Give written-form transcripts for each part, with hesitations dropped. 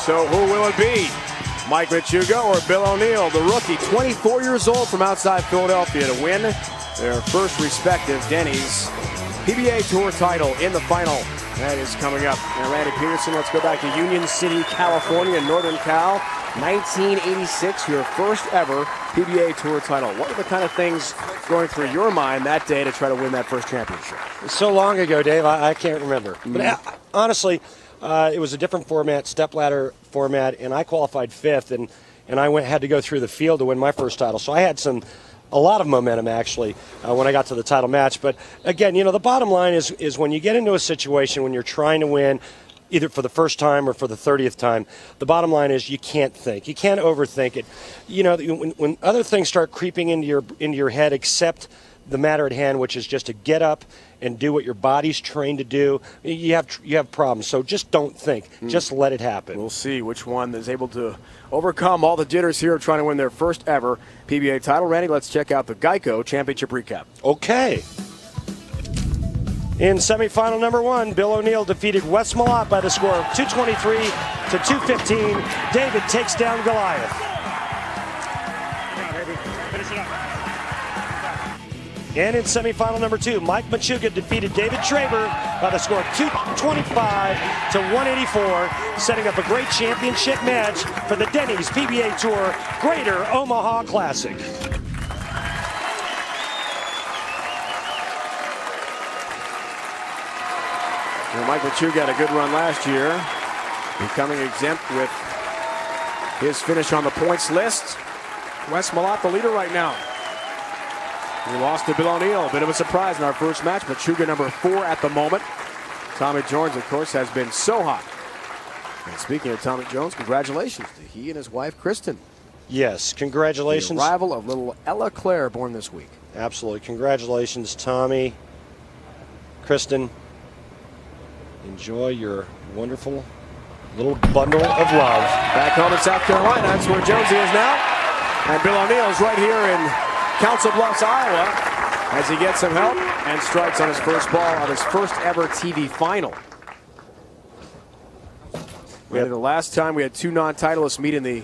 So who will it be? Mike Machuga or Bill O'Neill, the rookie, 24 years old from outside Philadelphia, to win their first respective Denny's PBA Tour title in the final. That is coming up. And Randy Peterson, let's go back to Union City, California, Northern Cal. 1986, your first ever PBA Tour title. What were the kind of things going through your mind that day to try to win that first championship? So long ago, Dave, I can't remember. But honestly, it was a different format, stepladder format, and I qualified fifth, and I had to go through the field to win my first title. So I had a lot of momentum, actually, when I got to the title match. But again, you know, the bottom line is when you get into a situation when you're trying to win, either for the first time or for the 30th time, the bottom line is you can't think. You can't overthink it. You know, when other things start creeping into your head, except the matter at hand, which is just to get up and do what your body's trained to do, you have problems. So just don't think. Just let it happen. We'll see which one is able to overcome all the jitters here of trying to win their first ever PBA title. Randy, let's check out the Geico Championship recap. Okay. In semifinal number one, Bill O'Neill defeated Wes Malott by the score of 223 to 215. David takes down Goliath. And in semifinal number two, Mike Machuga defeated David Traber by the score of 225 to 184, setting up a great championship match for the Denny's PBA Tour Greater Omaha Classic. Well, Mike Machuga had a good run last year, becoming exempt with his finish on the points list. Wes Malott, the leader right now. We lost to Bill O'Neill, a bit of a surprise in our first match. Machuga number 4 at the moment. Tommy Jones, of course, has been so hot. And speaking of Tommy Jones, congratulations to he and his wife, Kristen. Yes, congratulations. The arrival of little Ella Claire, born this week. Absolutely. Congratulations, Tommy, Kristen. Enjoy your wonderful little bundle of love. Back home in South Carolina, that's where Jonesy is now. And Bill O'Neill is right here in Council Bluffs, Iowa, as he gets some help and strikes on his first ball on his first ever TV final. The last time we had two non-titleists meet in the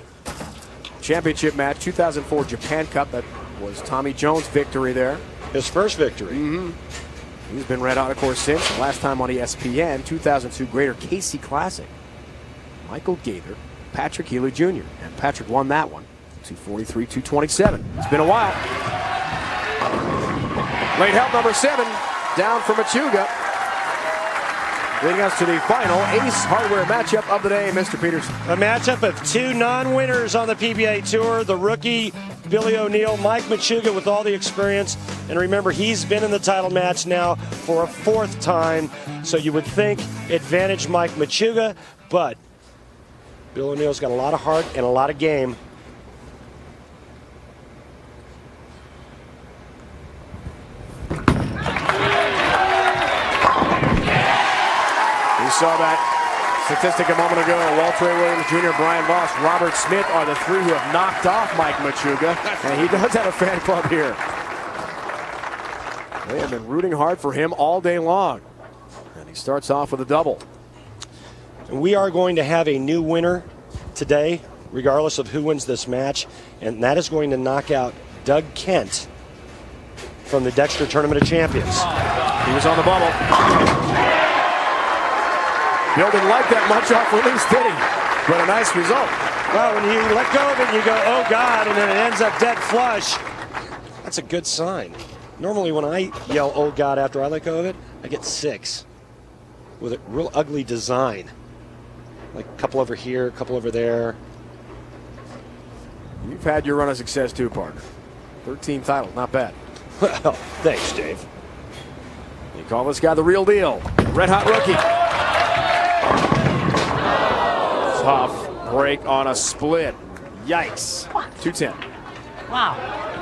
championship match, 2004 Japan Cup, that was Tommy Jones' victory there. His first victory. He's been red hot, of course, since. Last time on ESPN, 2002 Greater Casey Classic. Michael Gaither, Patrick Healy Jr. And Patrick won that one, 243-227. It's been a while. Late help number 7, down for Machuga. Leading us to the final Ace Hardware matchup of the day, Mr. Peterson. A matchup of two non-winners on the PBA Tour. The rookie, Billy O'Neill, Mike Machuga with all the experience. And remember, he's been in the title match now for a 4th time. So you would think advantage Mike Machuga, but Bill O'Neill's got a lot of heart and a lot of game. We saw that statistic a moment ago. Walter A. Williams Jr., Brian Voss, Robert Smith are the 3 who have knocked off Mike Machuga. And he does have a fan club here. They have been rooting hard for him all day long. And he starts off with a double. We are going to have a new winner today, regardless of who wins this match. And that is going to knock out Doug Kent from the Dexter Tournament of Champions. He was on the bubble. Bill didn't like that much off release, did he? But a nice result. Well, when you let go of it, you go, oh God, and then it ends up dead flush. That's a good sign. Normally when I yell, oh God, after I let go of it, I get 6 with a real ugly design. Like a couple over here, a couple over there. You've had your run of success too, partner. 13 titles, not bad. Well, thanks, Dave. You call this guy the real deal. Red hot rookie. Tough break on a split. Yikes. 210. Wow.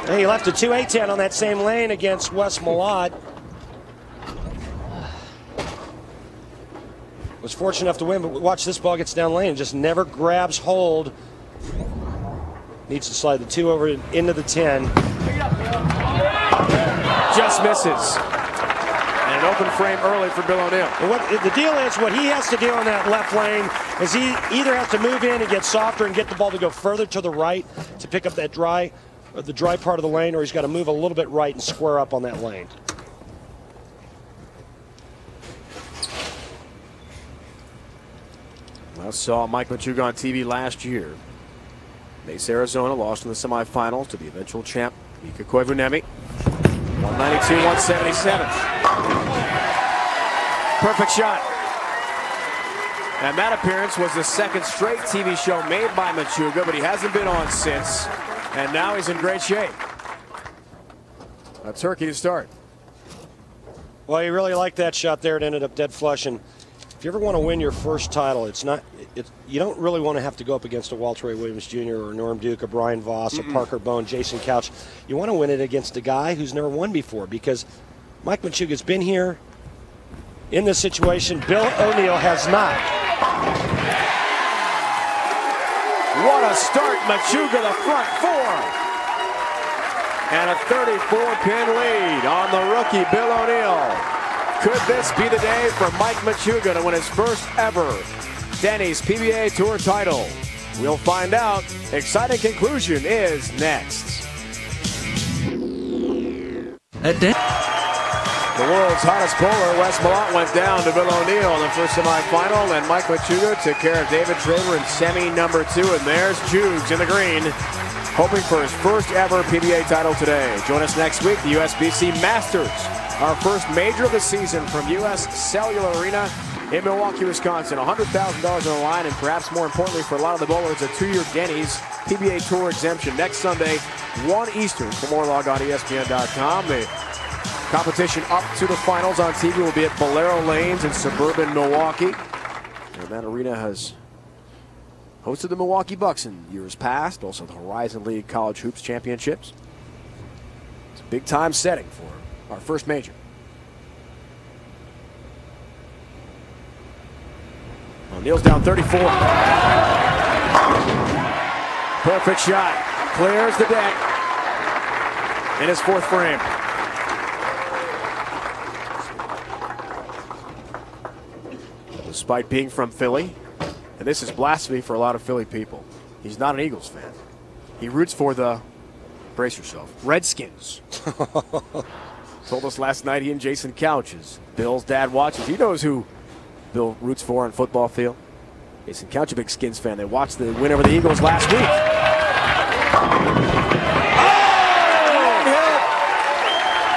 Hey, he left a 2-8-10 on that same lane against Wes Malott. Was fortunate enough to win, but watch, this ball gets down lane and just never grabs hold. Needs to slide the 2 over into the 10. Just misses. And it open frame early for Bill O'Neill. The deal is, what he has to do in that left lane is he either has to move in and get softer and get the ball to go further to the right to pick up that the dry part of the lane, or he's got to move a little bit right and square up on that lane. I saw Mike Machuga on TV last year. Mesa, Arizona, lost in the semifinals to the eventual champ, Mika Koivuniemi. 192-177. Perfect shot. And that appearance was the second straight TV show made by Machuga, but he hasn't been on since. And now he's in great shape. A turkey to start. Well, you really liked that shot there. It ended up dead flush. And if you ever want to win your first title, you don't really want to have to go up against a Walter Ray Williams Jr. or Norm Duke, or Brian Voss, or Parker Bone, Jason Couch. You want to win it against a guy who's never won before, because Mike Machuga's been here in this situation. Bill O'Neill has not. What a start, Machuga, the front four. And a 34-pin lead on the rookie Bill O'Neill. Could this be the day for Mike Machuga to win his first ever Denny's PBA Tour title? We'll find out. Exciting conclusion is next. The world's hottest bowler, Wes Malott, went down to Bill O'Neill in the first semifinal, and Mike Machuga took care of David Traver in semi number 2, and there's Jugs in the green, hoping for his first ever PBA title today. Join us next week, the USBC Masters, our first major of the season from US Cellular Arena in Milwaukee, Wisconsin. $100,000 on the line, and perhaps more importantly for a lot of the bowlers, a 2-year Denny's PBA Tour exemption next Sunday, 1 Eastern. For more, log on to ESPN.com. The competition up to the finals on TV will be at Bolero Lanes in suburban Milwaukee. And that arena has hosted the Milwaukee Bucks in years past, also the Horizon League College Hoops Championships. It's a big time setting for our first major. O'Neill's down 34. Perfect shot. Clears the deck in his fourth frame. Despite being from Philly, and this is blasphemy for a lot of Philly people, he's not an Eagles fan. He roots for the, brace yourself, Redskins. Told us last night he and Jason Couch, as Bill's dad watches. He knows who Bill roots for on football field. Jason Couch, a big Skins fan. They watched the win over the Eagles last week. Oh!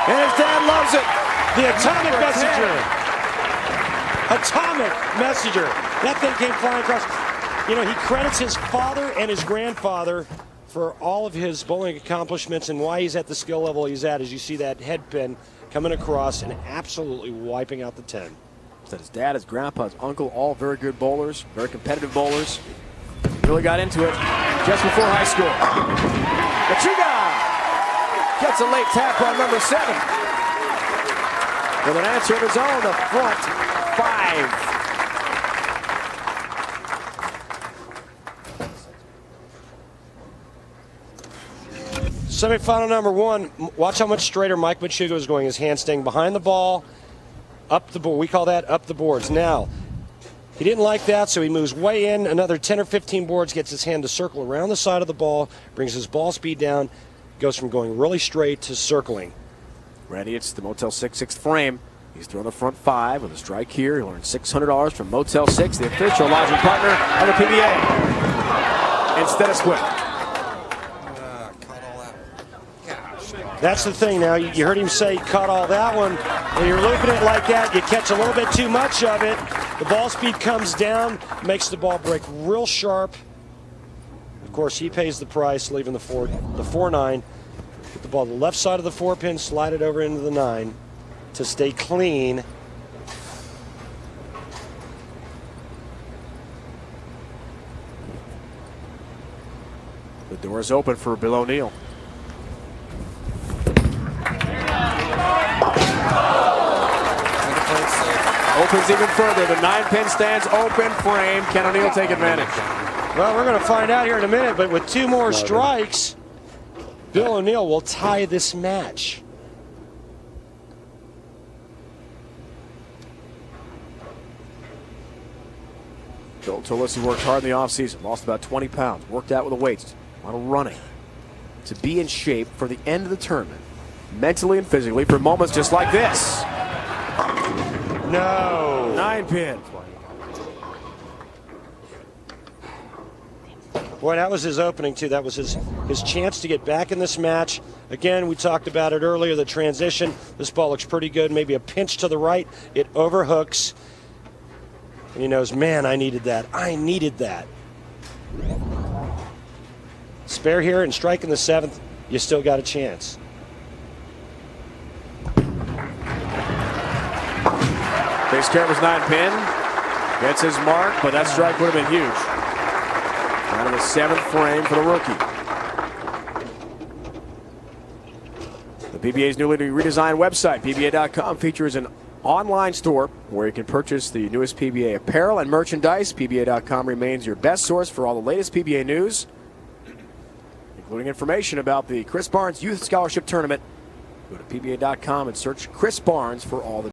And his dad loves it. The atomic messenger. Atomic messenger. That thing came flying across. You know, he credits his father and his grandfather for all of his bowling accomplishments and why he's at the skill level he's at, as you see that head pin coming across and absolutely wiping out the 10. Said his dad, his grandpa, his uncle, all very good bowlers, very competitive bowlers. Really got into it just before high school. Machuga gets a late tap on number 7. With an answer of his own, the front 5. Semifinal number 1. Watch how much straighter Mike Machuga is going. His hand staying behind the ball, up the board. We call that up the boards. Now, he didn't like that, so he moves way in another 10 or 15 boards, gets his hand to circle around the side of the ball, brings his ball speed down, goes from going really straight to circling. Ready, it's the Motel 6 6th frame. He's throwing the front 5 with a strike here. He'll earn $600 from Motel 6, the official lodging partner of the PBA. Instead of split. That's the thing now. You heard him say he caught all that one. When you're looping it like that, you catch a little bit too much of it. The ball speed comes down, makes the ball break real sharp. Of course, he pays the price, leaving the 4-9. Get the ball to the left side of the 4-pin, slide it over into the 9 to stay clean. The door is open for Bill O'Neill. Opens even further. The 9-pin stands open frame. Can O'Neill take advantage? Well, we're going to find out here in a minute, but with 2 more strikes, Bill O'Neill will tie this match. Bill Tulisi worked hard in the offseason, lost about 20 pounds, worked out with the weights, a lot of running to be in shape for the end of the tournament, mentally and physically, for moments just like this. No. 9-pin. Boy, that was his opening, too. That was his chance to get back in this match. Again, we talked about it earlier, the transition. This ball looks pretty good. Maybe a pinch to the right. It overhooks. And he knows, man, I needed that. I needed that. Spare here and strike in the 7th. You still got a chance. Takes care of his 9-pin. Gets his mark, but that strike would have been huge. Out of the 7th frame for the rookie. The PBA's newly redesigned website, PBA.com, features an online store where you can purchase the newest PBA apparel and merchandise. PBA.com remains your best source for all the latest PBA news, including information about the Chris Barnes Youth Scholarship Tournament. Go to PBA.com and search Chris Barnes for all the